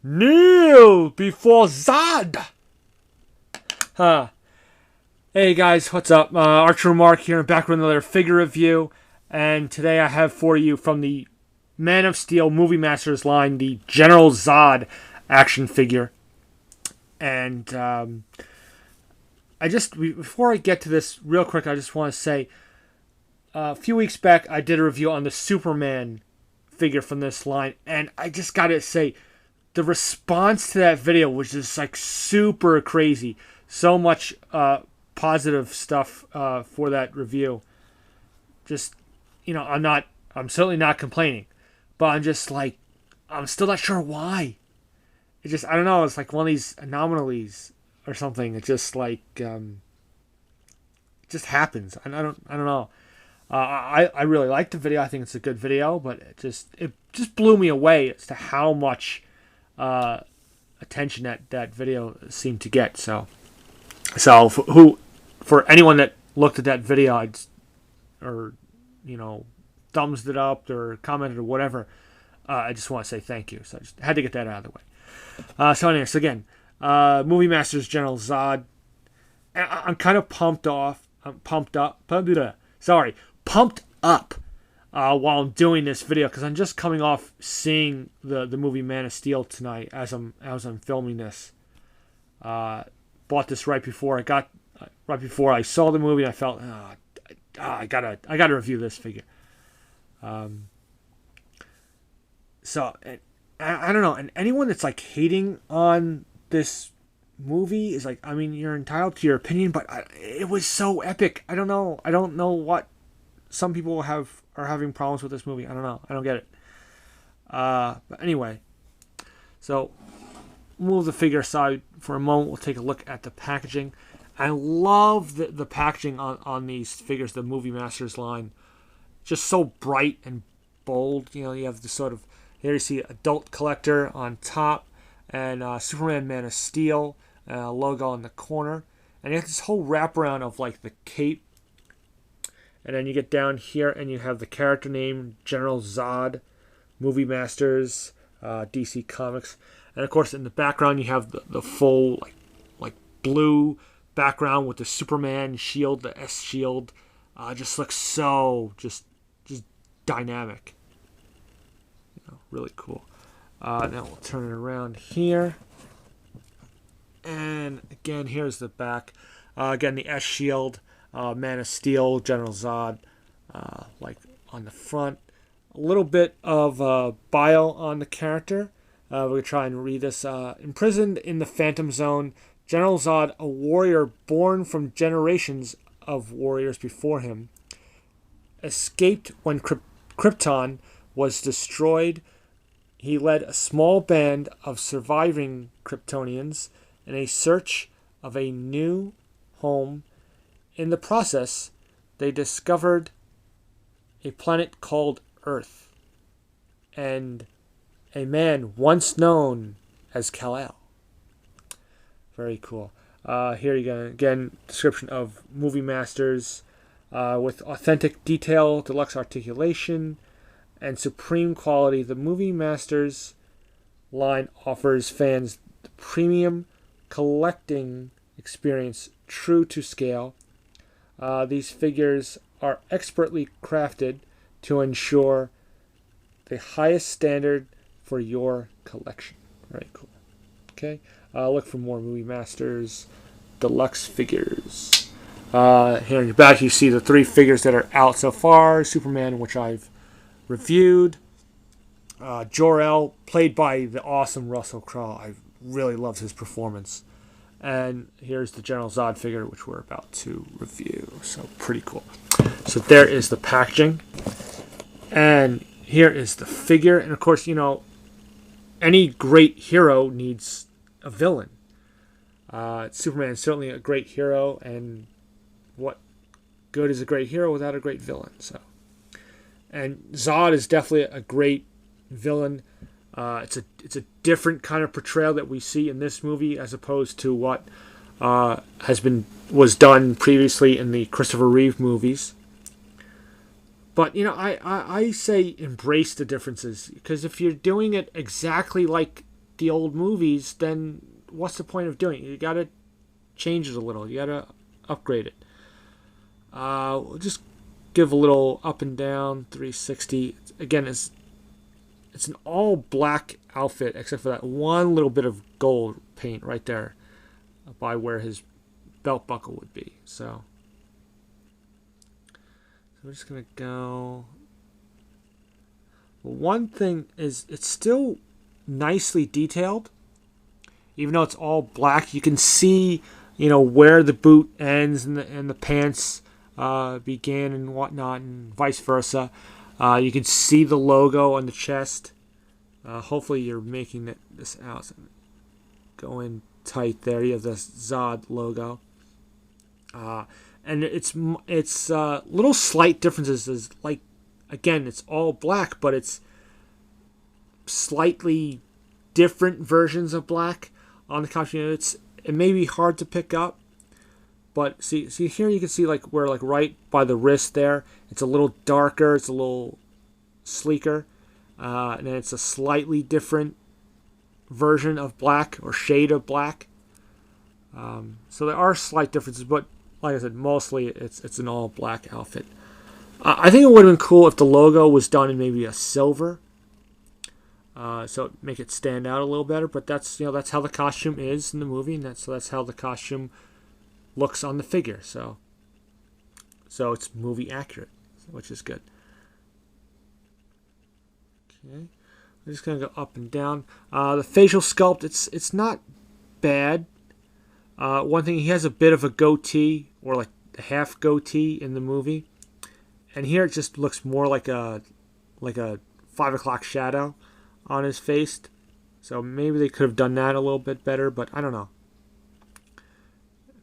Kneel before Zod. Huh. Hey guys, what's up? Archer Mark here, back with another figure review. And today I have for you from the Man of Steel Movie Masters line the General Zod action figure. And before I get to this real quick, I just want to say a few weeks back I did a review on the Superman figure from this line, and I just gotta say the response to that video was just like super crazy. So much positive stuff for that review. Just, I'm certainly not complaining, but I'm just like, I'm still not sure why. I don't know, it's like one of these anomalies or something. It just like, it just happens. And I don't know. I really liked the video. I think it's a good video, but it just blew me away as to how much attention that video seemed to get. So for anyone that looked at that video, or thumbs it up or commented or whatever, I just want to say thank you. So I just had to get that out of the way. So again, Movie Masters General Zod. I'm kind of pumped up while I'm doing this video, because I'm just coming off seeing the movie Man of Steel tonight as I'm filming this. Bought this right before I saw the movie. I felt I gotta review this figure. So I don't know, and anyone that's like hating on this movie is like, I mean, you're entitled to your opinion, but it was so epic. I don't know what some people are having problems with this movie. I don't know. I don't get it. But anyway, so move the figure aside for a moment. We'll take a look at the packaging. I love the packaging on these figures, the Movie Masters line. Just so bright and bold. You have this sort of, here you see Adult Collector on top, and Superman Man of Steel logo in the corner. And you have this whole wraparound of like the cape. And then you get down here and you have the character name, General Zod, Movie Masters, DC Comics. And of course in the background you have the full like blue background with the Superman shield, the S shield. Just looks so just dynamic. Really cool. Now we'll turn it around here. And again, here's the back. Again, the S shield. Man of Steel, General Zod, like on the front. A little bit of bio on the character. We're going to try and read this. Imprisoned in the Phantom Zone, General Zod, a warrior born from generations of warriors before him, escaped when Krypton was destroyed. He led a small band of surviving Kryptonians in a search of a new home. In the process, they discovered a planet called Earth and a man once known as Kal-El. Very cool. Here you go. Again, description of Movie Masters with authentic detail, deluxe articulation, and supreme quality. The Movie Masters line offers fans the premium collecting experience true to scale. These figures are expertly crafted to ensure the highest standard for your collection. Very cool. Okay, look for more Movie Masters deluxe figures. Here in the back you see the 3 figures that are out so far. Superman, which I've reviewed. Jor-El, played by the awesome Russell Crowe. I really loved his performance. And here's the General Zod figure, which we're about to review. So pretty cool. So there is the packaging. And here is the figure. And of course, any great hero needs a villain. Superman is certainly a great hero. And what good is a great hero without a great villain? And Zod is definitely a great villain. It's a different kind of portrayal that we see in this movie as opposed to what was done previously in the Christopher Reeve movies. But I say embrace the differences, because if you're doing it exactly like the old movies, then what's the point of doing it? You got to change it a little. You got to upgrade it. We'll just give a little up and down 360. Again, it's an all black outfit except for that one little bit of gold paint right there by where his belt buckle would be. So we're just gonna go. One thing is, it's still nicely detailed, even though it's all black. You can see, where the boot ends and the pants began and whatnot, and vice versa. You can see the logo on the chest. Hopefully, you're making this out. So go in tight there. You have the Zod logo. And it's little slight differences. Is like, again, it's all black, but it's slightly different versions of black on the costume. It may be hard to pick up, but see here you can see where right by the wrist there, it's a little darker, it's a little sleeker, and then it's a slightly different version of black or shade of black. So there are slight differences, but like I said, mostly it's an all black outfit. I think it would have been cool if the logo was done in maybe a silver, so make it stand out a little better. But that's how the costume is in the movie, and that's how the costume looks on the figure. So it's movie accurate, which is good. Okay, we're just gonna go up and down. The facial sculpt, it's not bad. One thing, he has a bit of a goatee, or like a half goatee in the movie, and here it just looks more like a 5 o'clock shadow on his face. So maybe they could have done that a little bit better, but I don't know.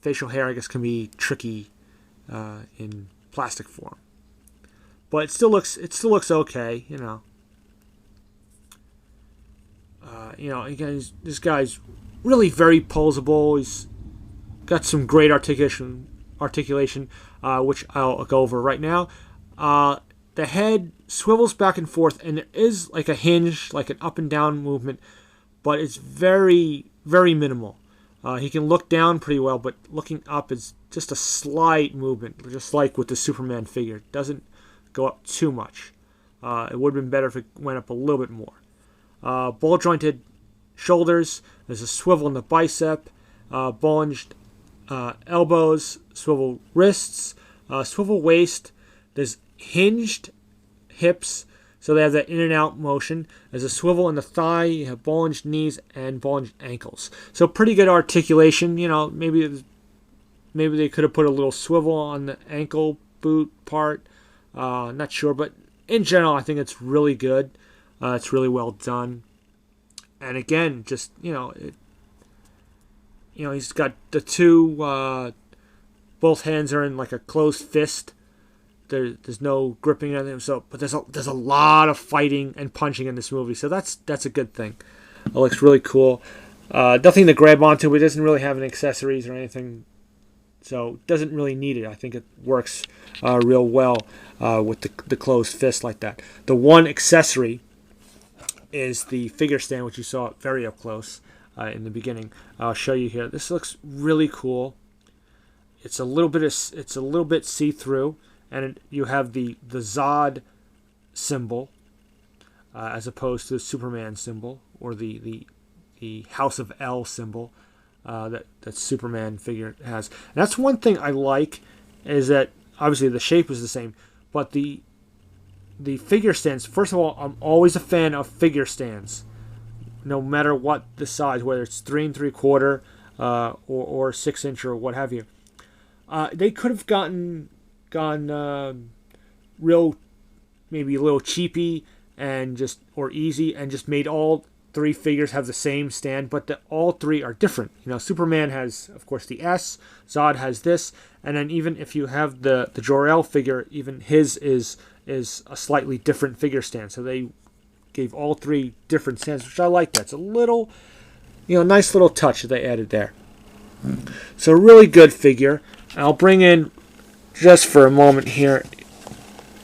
Facial hair, I guess, can be tricky in plastic form, but it still looks okay. Again, this guy's really very posable. He's got some great articulation, which I'll go over right now. The head swivels back and forth, and there is like a hinge, like an up and down movement, but it's very, very minimal. He can look down pretty well, but looking up is just a slight movement, just like with the Superman figure. It doesn't go up too much. It would have been better if it went up a little bit more. Ball-jointed shoulders. There's a swivel in the bicep. Bulged elbows. Swivel wrists. Swivel waist. There's hinged hips, so they have that in and out motion. There's a swivel in the thigh. You have bulged knees and bulged ankles. So pretty good articulation. Maybe they could have put a little swivel on the ankle boot part. Not sure, but in general, I think it's really good. It's really well done. And again, just he's got the two. Both hands are in like a closed fist. There's no gripping on them. But there's a lot of fighting and punching in this movie, so that's a good thing. It looks really cool. Nothing to grab onto, but it doesn't really have any accessories or anything, so it doesn't really need it. I think it works real well with the closed fist like that. The one accessory is the figure stand, which you saw very up close in the beginning. I'll show you here. This looks really cool. It's a little bit see-through, and you have the Zod symbol as opposed to the Superman symbol, or the House of L symbol that Superman figure has. And that's one thing I like, is that obviously the shape is the same, but the figure stands, first of all, I'm always a fan of figure stands, no matter what the size, whether it's 3 3/4 or 6 inch or what have you. They could have gone real, maybe a little cheapy or easy, and just made all 3 figures have the same stand, but all 3 are different. Superman has, of course, the S. Zod has this, and then even if you have the Jor-El figure, even his is a slightly different figure stand. So they gave all 3 different stands, which I like. That's a little, nice little touch that they added there. So really good figure. I'll bring in, just for a moment here,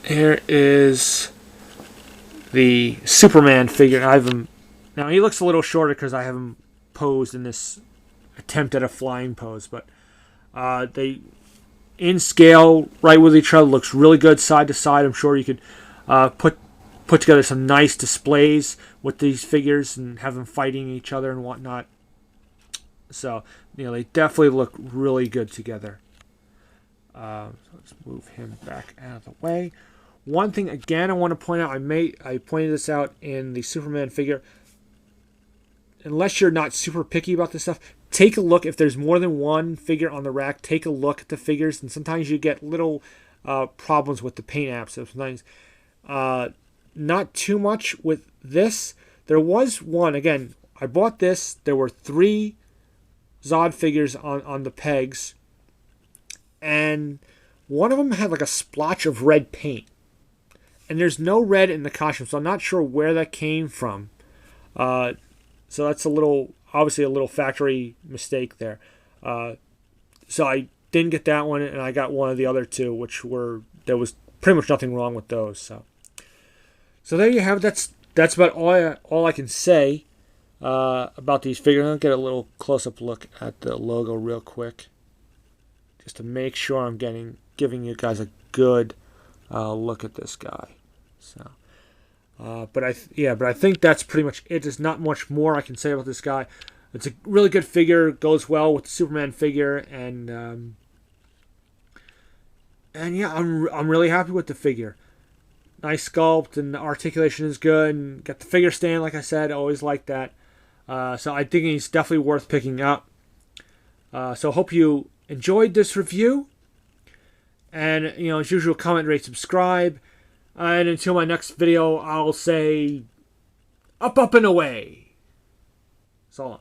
here is the Superman figure. I have him Now he looks a little shorter because I have him posed in this attempt at a flying pose, but they in scale right with each other, looks really good side to side. I'm sure you could put together some nice displays with these figures and have them fighting each other and whatnot. So they definitely look really good together. So let's move him back out of the way. One thing again I want to point out, I pointed this out in the Superman figure. Unless you're not super picky about this stuff, take a look. If there's more than one figure on the rack, take a look at the figures. And sometimes you get little problems with the paint apps. So sometimes not too much with this. There was one, again, I bought this. There were 3 Zod figures on the pegs. And one of them had like a splotch of red paint. And there's no red in the costume, so I'm not sure where that came from. So that's obviously a little factory mistake there. So I didn't get that one, and I got one of the other 2, there was pretty much nothing wrong with those. So there you have it. That's about all I can say about these figures. I'll get a little close-up look at the logo real quick, just to make sure I'm giving you guys a good look at this guy. So. But I think that's pretty much it. There's not much more I can say about this guy. It's a really good figure. Goes well with the Superman figure, and yeah, I'm really happy with the figure. Nice sculpt, and the articulation is good. And got the figure stand, like I said, always like that. So I think he's definitely worth picking up. So hope you enjoyed this review. And as usual, comment, rate, subscribe. And until my next video, I'll say, up, and away. So long.